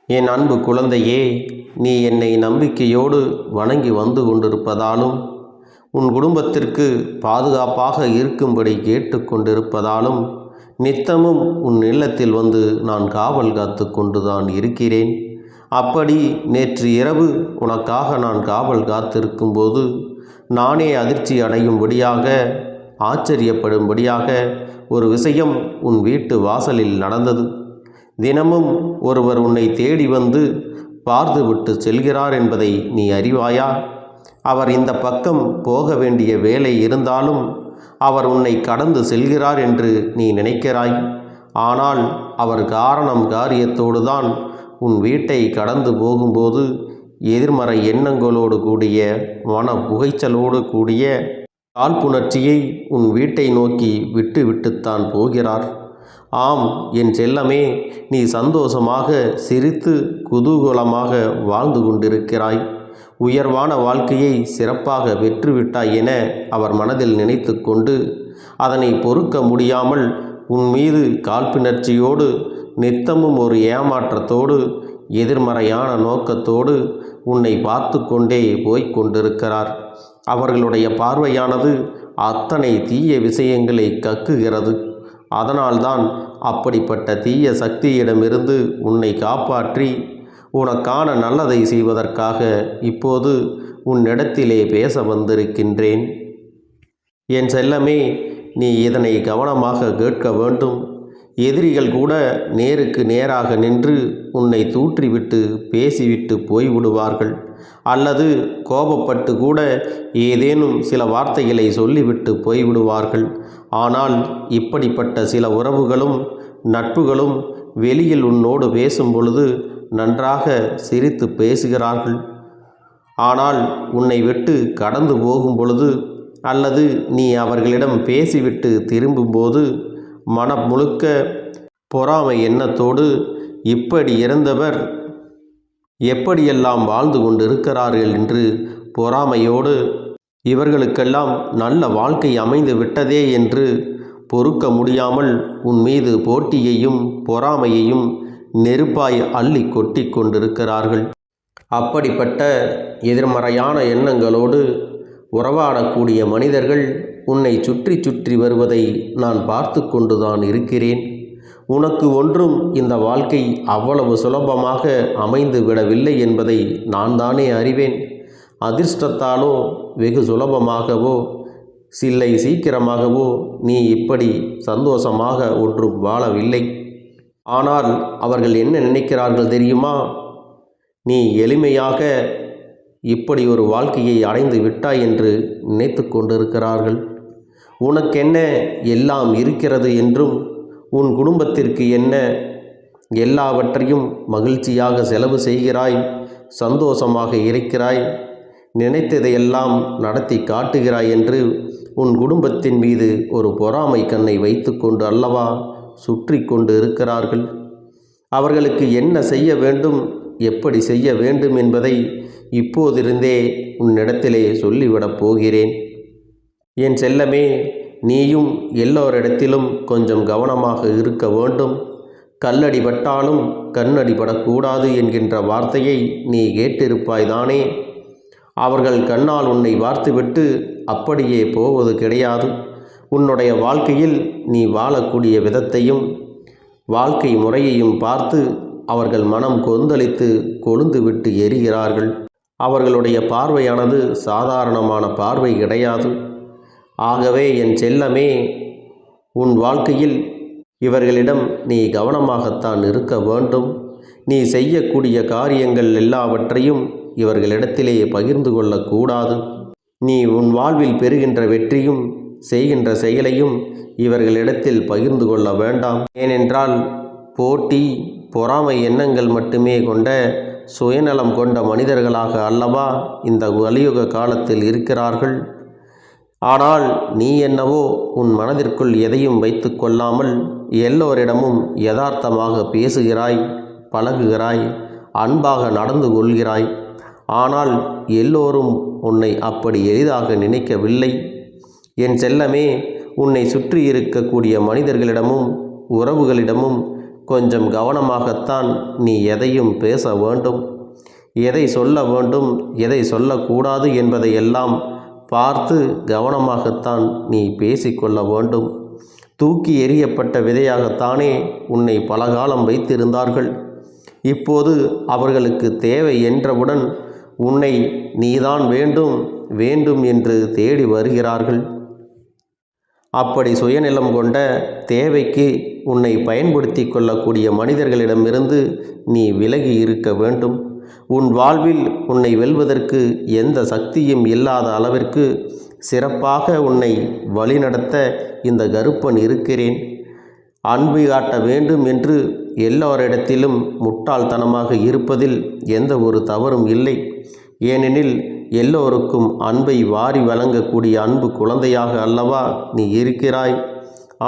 என் அன்பு குழந்தையே, நீ என்னை நம்பிக்கையோடு வணங்கி வந்து கொண்டிருப்பதாலும் உன் குடும்பத்திற்கு பாதுகாப்பாக இருக்கும்படி கேட்டுக்கொண்டிருப்பதாலும் நித்தமும் உன் இல்லத்தில் வந்து நான் காவல் காத்து கொண்டுதான் இருக்கிறேன். அப்படி நேற்று இரவு உனக்காக நான் காவல் காத்திருக்கும்போது நானே அதிர்ச்சி அடையும்படியாக, ஆச்சரியப்படும்படியாக ஒரு விஷயம் உன் வீட்டு வாசலில் நடந்தது. தினமும் ஒருவர் உன்னை தேடி வந்து பார்த்துவிட்டு செல்கிறார் என்பதை நீ அறிவாயா? அவர் இந்த பக்கம் போக வேண்டிய வேலை இருந்தாலும் அவர் உன்னை கடந்து செல்கிறார் என்று நீ நினைக்கிறாய். ஆனால் அவர் காரியத்தோடு தான் உன் வீட்டை கடந்து போகும்போது எதிர்மறை எண்ணங்களோடு கூடிய, மன புகைச்சலோடு கூடிய காழ்ப்புணர்ச்சியை உன் வீட்டை நோக்கி விட்டு விட்டுத்தான் போகிறார். ஆம் என் செல்லமே, நீ சந்தோஷமாக சிரித்து குதூகலமாக வாழ்ந்து கொண்டிருக்கிறாய். உயர்வான வாழ்க்கையை சிறப்பாக வெற்றுவிட்டாய் என அவர் மனதில் நினைத்து கொண்டு அதனை பொறுக்க முடியாமல் உன் மீது காழ்ப்புணர்ச்சியோடு, நித்தமும் ஒரு ஏமாற்றத்தோடு, எதிர்மறையான நோக்கத்தோடு உன்னை பார்த்து கொண்டே போய்க் கொண்டிருக்கிறார். அவர்களுடைய பார்வையானது அத்தனை தீய விஷயங்களை கக்குகிறது. அதனால்தான் அப்படிப்பட்ட தீய சக்தியிடமிருந்து உன்னை காப்பாற்றி உனக்கான நல்லதை செய்வதற்காக இப்போது உன்னிடத்திலே பேச வந்திருக்கின்றேன். என் செல்லமே, நீ இதனை கவனமாக கேட்க வேண்டும். எதிரிகள் கூட நேருக்கு நேராக நின்று உன்னை தூற்றிவிட்டு பேசிவிட்டு போய்விடுவார்கள். அல்லது கோபப்பட்டு கூட ஏதேனும் சில வார்த்தைகளை சொல்லிவிட்டு போய்விடுவார்கள். ஆனால் இப்படிப்பட்ட சில உறவுகளும் நட்புகளும் வெளியில் உன்னோடு பேசும் பொழுது நன்றாக சிரித்து பேசுகிறார்கள். ஆனால் உன்னை விட்டு கடந்து போகும் பொழுது அல்லது நீ அவர்களிடம் பேசிவிட்டு திரும்பும்போது மனம் முழுக்க பொறாமை எண்ணத்தோடு இப்படி இருந்தவர் எப்படியெல்லாம் வாழ்ந்து கொண்டிருக்கிறார்கள் என்று பொறாமையோடு, இவர்களுக்கெல்லாம் நல்ல வாழ்க்கை அமைந்து விட்டதே என்று பொறுக்க முடியாமல் உன் மீது போட்டியையும் பொறாமையையும் நெருப்பாய் அள்ளி கொட்டி கொண்டிருக்கிறார்கள். அப்படிப்பட்ட எதிர்மறையான எண்ணங்களோடு உறவாடக்கூடிய மனிதர்கள் உன்னை சுற்றி சுற்றி வருவதை நான் பார்த்து கொண்டுதான் இருக்கிறேன். உனக்கு ஒன்றும் இந்த வாழ்க்கை அவ்வளவு சுலபமாக அமைந்து விடவில்லை என்பதை நான் தானே அறிவேன். அதிர்ஷ்டத்தாலோ வெகு சுலபமாகவோ சீக்கிரமாகவோ நீ இப்படி சந்தோஷமாக ஒன்றும் வாழவில்லை. ஆனால் அவர்கள் என்ன நினைக்கிறார்கள் தெரியுமா? நீ எளிமையாக இப்படி ஒரு வாழ்க்கையை அடைந்து விட்டாய் என்று நினைத்து கொண்டிருக்கிறார்கள். உனக்கென்ன எல்லாம் இருக்கிறது என்றும், உன் குடும்பத்திற்கு என்ன எல்லாவற்றையும் மகிழ்ச்சியாக செலவு செய்கிறாய், சந்தோஷமாக இருக்கிறாய், நினைத்ததையெல்லாம் நடத்தி காட்டுகிறாய் என்று உன் குடும்பத்தின் மீது ஒரு பொறாமை கண்ணை வைத்து கொண்டு அல்லவா சுற்றி கொண்டு இருக்கிறார்கள். அவர்களுக்கு என்ன செய்ய வேண்டும், எப்படி செய்ய வேண்டும் என்பதை இப்போதிருந்தே உன்னிடத்திலே சொல்லிவிடப் போகிறேன். என் செல்லமே, நீயும் எல்லோரிடத்திலும் கொஞ்சம் கவனமாக இருக்க வேண்டும். கல்லடி பட்டாலும் கண்ணடி படக்கூடாது என்கின்ற வார்த்தையை நீ கேட்டிருப்பாய்தானே. அவர்கள் கண்ணால் உன்னை பார்த்துவிட்டு அப்படியே போவது கிடையாது. உன்னுடைய வாழ்க்கையில் நீ வாழக்கூடிய விதத்தையும் வாழ்க்கை முறையையும் பார்த்து அவர்கள் மனம் கொந்தளித்து கொழுந்து விட்டு எரிகிறார்கள். அவர்களுடைய பார்வையானது சாதாரணமான பார்வை கிடையாது. ஆகவே என் செல்லமே, உன் வாழ்க்கையில் இவர்களிடம் நீ கவனமாகத்தான் இருக்க வேண்டும். நீ செய்யக்கூடிய காரியங்கள் எல்லாவற்றையும் இவர்களிடத்திலே பகிர்ந்து கொள்ளக்கூடாது. நீ உன் வாழ்வில் பெறுகின்ற வெற்றியும் செய்கின்ற செயலையும் இவர்களிடத்தில் பகிர்ந்து கொள்ள வேண்டாம். ஏனென்றால் போட்டி பொறாமை எண்ணங்கள் மட்டுமே கொண்ட, சுயநலம் கொண்ட மனிதர்களாக அல்லவா இந்த கலியுக காலத்தில் இருக்கிறார்கள். ஆனால் நீ என்னவோ உன் மனதிற்குள் எதையும் வைத்து கொள்ளாமல் எல்லோரிடமும் யதார்த்தமாக பேசுகிறாய், பழகுகிறாய், அன்பாக நடந்து கொள்கிறாய். ஆனால் எல்லோரும் உன்னை அப்படி எளிதாக நினைக்கவில்லை. என் செல்லமே, உன்னை சுற்றி இருக்கக்கூடிய மனிதர்களிடமும் உறவுகளிடமும் கொஞ்சம் கவனமாகத்தான் நீ எதையும் பேச வேண்டும். எதை சொல்ல வேண்டும், எதை சொல்லக்கூடாது என்பதையெல்லாம் பார்த்து கவனமாகத்தான் நீ பேசிக்கொள்ள வேண்டும். தூக்கி எறியப்பட்ட விதையாகத்தானே உன்னை பலகாலம் வைத்திருந்தார்கள். இப்போது அவர்களுக்கு தேவை என்றவுடன் உன்னை நீதான் வேண்டும் வேண்டும் என்று தேடி வருகிறார்கள். அப்படி சுயநலம் கொண்ட, தேவைக்கு உன்னை பயன்படுத்தி கொள்ளக்கூடிய மனிதர்களிடமிருந்து நீ விலகி இருக்க வேண்டும். உன் வாழ்வில் உன்னை வெல்வதற்கு எந்த சக்தியும் இல்லாத அளவிற்கு சிறப்பாக உன்னை வழிநடத்த இந்த கருப்பன் இருக்கிறேன். அன்பு காட்ட வேண்டும் என்று எல்லோரிடத்திலும் முட்டாள்தனமாக இருப்பதில் எந்த ஒரு தவறும் இல்லை. ஏனெனில் எல்லோருக்கும் அன்பை வாரி வழங்கக்கூடிய அன்பு குழந்தையாக அல்லவா நீ இருக்கிறாய்.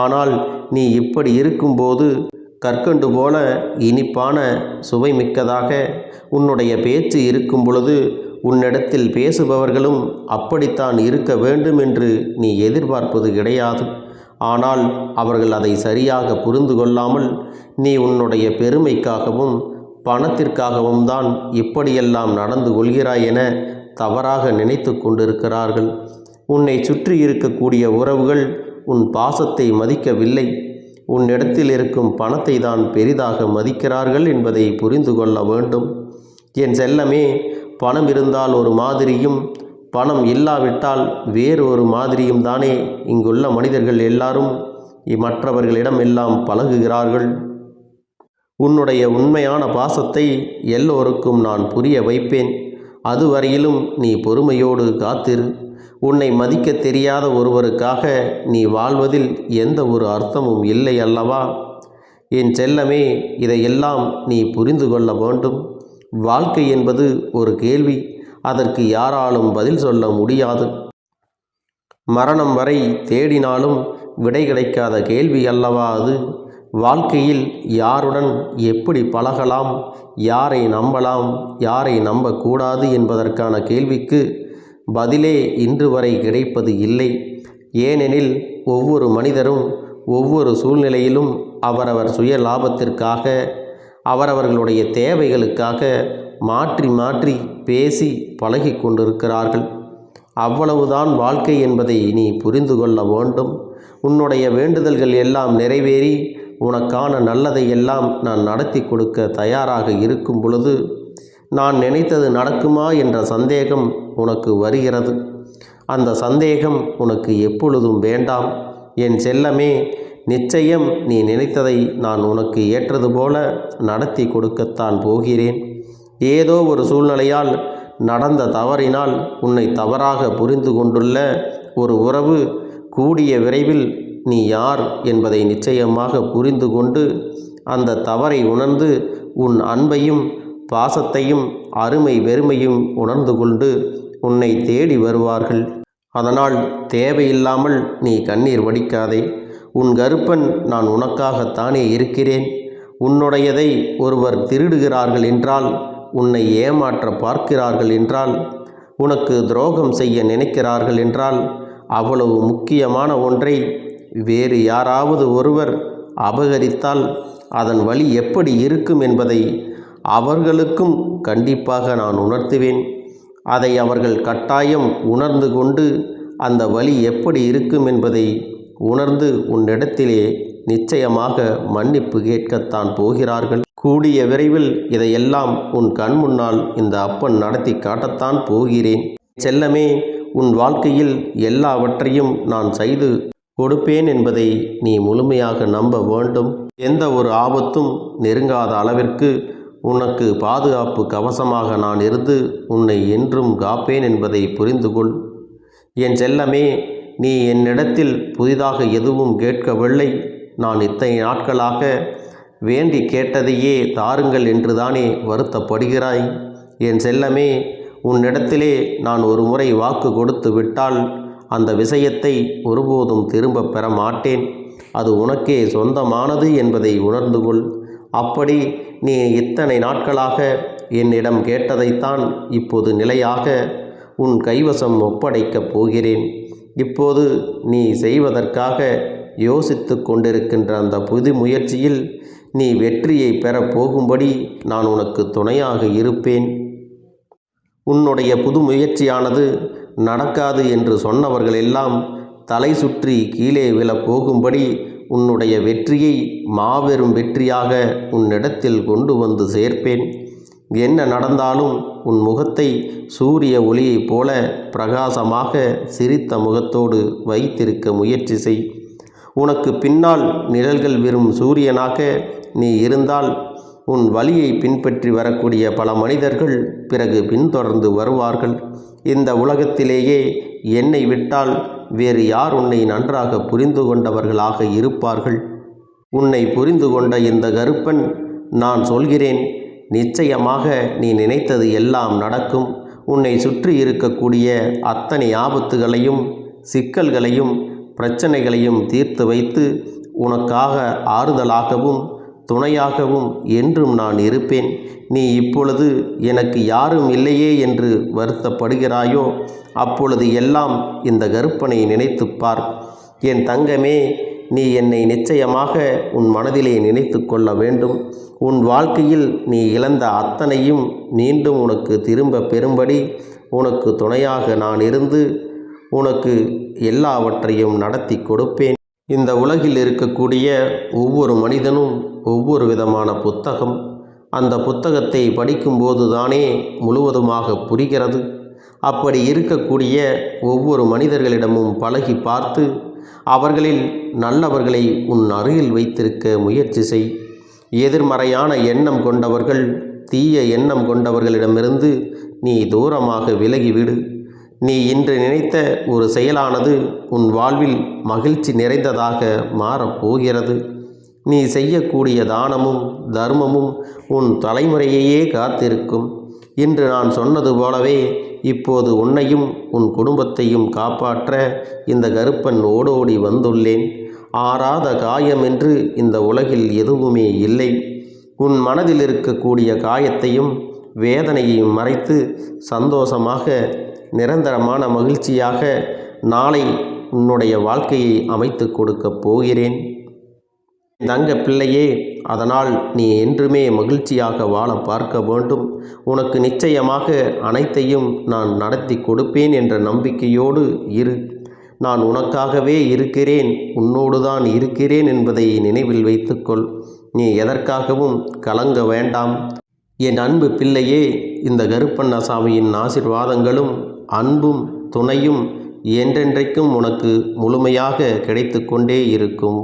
ஆனால் நீ இப்படி இருக்கும்போது கற்கண்டு போல இனிப்பான சுவைமிக்கதாக உன்னுடைய பேச்சு இருக்கும் பொழுது உன்னிடத்தில் பேசுபவர்களும் அப்படித்தான் இருக்க வேண்டும் என்று நீ எதிர்பார்ப்பது கிடையாது. ஆனால் அவர்கள் அதை சரியாக புரிந்து கொள்ளாமல் நீ உன்னுடைய பெருமைக்காகவும் பணத்திற்காகவும் தான் இப்படியெல்லாம் நடந்து கொள்கிறாய் என தவறாக நினைத்து கொண்டிருக்கிறார்கள். உன்னை சுற்றி இருக்கக்கூடிய உறவுகள் உன் பாசத்தை மதிக்கவில்லை, உன்னிடத்தில் இருக்கும் பணத்தை தான் பெரிதாக மதிக்கிறார்கள் என்பதை புரிந்து கொள்ள வேண்டும். என் செல்லமே, பணம் இருந்தால் ஒரு மாதிரியும் பணம் இல்லாவிட்டால் வேறு ஒரு மாதிரியும் தானே இங்குள்ள மனிதர்கள் எல்லாரும் மற்றவர்களிடம் எல்லாம் பழகுகிறார்கள். உன்னுடைய உண்மையான பாசத்தை எல்லோருக்கும் நான் புரிய வைப்பேன். அதுவரையிலும் நீ பொறுமையோடு காத்திரு. உன்னை மதிக்க தெரியாத ஒருவருக்காக நீ வாழ்வதில் எந்த ஒரு அர்த்தமும் இல்லை அல்லவா? என் செல்லமே, இதையெல்லாம் நீ புரிந்து கொள்ள வேண்டும். வாழ்க்கை என்பது ஒரு கேள்வி, அதற்கு யாராலும் பதில் சொல்ல முடியாது. மரணம் வரை தேடினாலும் விடை கிடைக்காத கேள்வி அல்லவா அது? வாழ்க்கையில் யாருடன் எப்படி பழகலாம், யாரை நம்பலாம், யாரை நம்பக்கூடாது என்பதற்கான கேள்விக்கு பதிலே இன்று வரை கிடைப்பது இல்லை. ஏனெனில் ஒவ்வொரு மனிதரும் ஒவ்வொரு சூழ்நிலையிலும் அவரவர் சுய லாபத்திற்காக, அவரவர்களுடைய தேவைகளுக்காக மாற்றி மாற்றி பேசி பழகி கொண்டிருக்கிறார்கள். அவ்வளவுதான் வாழ்க்கை என்பதை நீ புரிந்து கொள்ள வேண்டும். உன்னுடைய வேண்டுதல்கள் எல்லாம் நிறைவேறி உனக்கான நல்லதை எல்லாம் நான் நடத்தி கொடுக்க தயாராக இருக்கும் பொழுது நான் நினைத்தது நடக்குமா என்ற சந்தேகம் உனக்கு வருகிறது. அந்த சந்தேகம் உனக்கு எப்பொழுதும் வேண்டாம். என் செல்லமே, நிச்சயம் நீ நினைத்ததை நான் உனக்கு ஏற்றது போல நடத்தி கொடுக்கத்தான் போகிறேன். ஏதோ ஒரு சூழ்நிலையால் நடந்த தவறினால் உன்னை தவறாக புரிந்து கொண்டுள்ள ஒரு உறவு கூடிய விரைவில் நீ யார் என்பதை நிச்சயமாக புரிந்து கொண்டு அந்த தவறை உணர்ந்து உன் அன்பையும் பாசத்தையும் அருமை பெருமையும் உணர்ந்து கொண்டு உன்னை தேடி வருவார்கள். அதனால் தேவையில்லாமல் நீ கண்ணீர் வடிக்காதே. உன் கருப்பன் நான் உனக்காகத்தானே இருக்கிறேன். உன்னுடையதை ஒருவர் திருடுகிறார்கள் என்றால், உன்னை ஏமாற்ற பார்க்கிறார்கள் என்றால், உனக்கு துரோகம் செய்ய நினைக்கிறார்கள் என்றால், அவ்வளவு முக்கியமான ஒன்றை வேறு யாராவது ஒருவர் அபகரித்தால் அதன் வழி எப்படி இருக்கும் என்பதை அவர்களுக்கும் கண்டிப்பாக நான் உணர்த்துவேன். அதை அவர்கள் கட்டாயம் உணர்ந்து கொண்டு அந்த வழி எப்படி இருக்கும் என்பதை உணர்ந்து உன்னிடத்திலே நிச்சயமாக மன்னிப்பு கேட்கத்தான் போகிறார்கள். கூடிய விரைவில் இதையெல்லாம் உன் கண் முன்னால் இந்த அப்பன் நடத்தி காட்டத்தான் போகிறேன். செல்லமே, உன் வாழ்க்கையில் எல்லாவற்றையும் நான் செய்து கொடுப்பேன் என்பதை நீ முழுமையாக நம்ப வேண்டும். எந்த ஒரு ஆபத்தும் நெருங்காத அளவிற்கு உனக்கு பாதுகாப்பு கவசமாக நான் இருந்து உன்னை என்றும் காப்பேன் என்பதை புரிந்து கொள். என் செல்லமே, நீ என்னிடத்தில் புதிதாக எதுவும் கேட்கவில்லை. நான் இத்தனை நாட்களாக வேண்டி கேட்டதையே தாருங்கள் என்றுதானே வருத்தப்படுகிறாய். என் செல்லமே, உன்னிடத்திலே நான் ஒரு முறை வாக்கு கொடுத்து விட்டால் அந்த விஷயத்தை ஒருபோதும் திரும்ப பெற மாட்டேன். அது உனக்கே சொந்தமானது என்பதை உணர்ந்து கொள். அப்படி நீ இத்தனை நாட்களாக என்னிடம் கேட்டதைத்தான் இப்போது நிலையாக உன் கைவசம் ஒப்படைக்கப் போகிறேன். இப்போது நீ செய்வதற்காக யோசித்து கொண்டிருக்கின்ற அந்த புது முயற்சியில் நீ வெற்றியை பெறப் போகும்படி நான் உனக்கு துணையாக இருப்பேன். உன்னுடைய புது முயற்சியானது நடக்காது என்று சொன்னவர்கள் எல்லாம் தலை சுற்றி கீழே விழப் போகும்படி உன்னுடைய வெற்றியை மாபெரும் வெற்றியாக உன்னிடத்தில் கொண்டு வந்து சேர்ப்பேன். என்ன நடந்தாலும் உன் முகத்தை சூரிய ஒளியைப் போல பிரகாசமாக சிரித்த முகத்தோடு வைத்திருக்க முயற்சி செய். உனக்கு பின்னால் நிழல்கள் வெறும் சூரியனாக நீ இருந்தால் உன் வழியை பின்பற்றி வரக்கூடிய பல மனிதர்கள் பிறகு பின்தொடர்ந்து வருவார்கள். இந்த உலகத்திலேயே என்னை விட்டால் வேறு யார் உன்னை நன்றாக புரிந்து கொண்டவர்களாக இருப்பார்கள்? உன்னை புரிந்து கொண்ட இந்த கருப்பன் நான் சொல்கிறேன், நிச்சயமாக நீ நினைத்தது எல்லாம் நடக்கும். உன்னை சுற்றி இருக்கக்கூடிய அத்தனை ஆபத்துகளையும் சிக்கல்களையும் பிரச்சனைகளையும் தீர்த்து வைத்து உனக்காக ஆறுதலாகவும் துணையாகவும் என்றும் நான் இருப்பேன். நீ இப்பொழுது எனக்கு யாரும் இல்லையே என்று வருத்தப்படுகிறாயோ, அப்பொழுது எல்லாம் இந்த கருப்பனை நினைத்துப்பார். என் தங்கமே, நீ என்னை நிச்சயமாக உன் மனதிலே நினைத்து கொள்ள வேண்டும். உன் வாழ்க்கையில் நீ இழந்த அத்தனையும் மீண்டும் உனக்கு திரும்ப பெறும்படி உனக்கு துணையாக நான் இருந்து உனக்கு எல்லாவற்றையும் நடத்தி கொடுப்பேன். இந்த உலகில் இருக்கக்கூடிய ஒவ்வொரு மனிதனும் ஒவ்வொரு விதமான புத்தகம். அந்த புத்தகத்தை படிக்கும்போது தானே முழுவதுமாக புரிகிறது. அப்படி இருக்கக்கூடிய ஒவ்வொரு மனிதர்களிடமும் பழகி பார்த்து அவர்களில் நல்லவர்களை உன் அருகில் வைத்திருக்க முயற்சி செய். எதிர்மறையான எண்ணம் கொண்டவர்கள், தீய எண்ணம் கொண்டவர்களிடமிருந்து நீ தூரமாக விலகிவிடு. நீ இன்று நினைத்த ஒரு செயலானது உன் வாழ்வில் மகிழ்ச்சி நிறைந்ததாக மாறப்போகிறது. நீ செய்யக்கூடிய தானமும் தர்மமும் உன் தலைமுறையையே காத்திருக்கும். இன்று நான் சொன்னது போலவே இப்போது உன்னையும் உன் குடும்பத்தையும் காப்பாற்ற இந்த கருப்பன் ஓடோடி வந்துள்ளேன். ஆறாத காயம் என்று இந்த உலகில் எதுவுமே இல்லை. உன் மனதில் இருக்கக்கூடிய காயத்தையும் வேதனையையும் மறைத்து சந்தோஷமாக நிரந்தரமான மகிழ்ச்சியாக நாளை உன்னுடைய வாழ்க்கையை அமைத்து கொடுக்கப் போகிறேன். தங்க பிள்ளையே, அதனால் நீ என்றுமே மகிழ்ச்சியாக வாழ பார்க்க வேண்டும். உனக்கு நிச்சயமாக அனைத்தையும் நான் நடத்தி கொடுப்பேன் என்ற நம்பிக்கையோடு இரு. நான் உனக்காகவே இருக்கிறேன், உன்னோடு தான் இருக்கிறேன் என்பதை நினைவில் வைத்துக்கொள். நீ எதற்காகவும் கலங்க வேண்டாம். என் அன்பு பிள்ளையே, இந்த கருப்பண்ணசாமியின் ஆசீர்வாதங்களும் அன்பும் துணையும் என்றென்றைக்கும் உனக்கு முழுமையாக கிடைத்து கொண்டே இருக்கும்.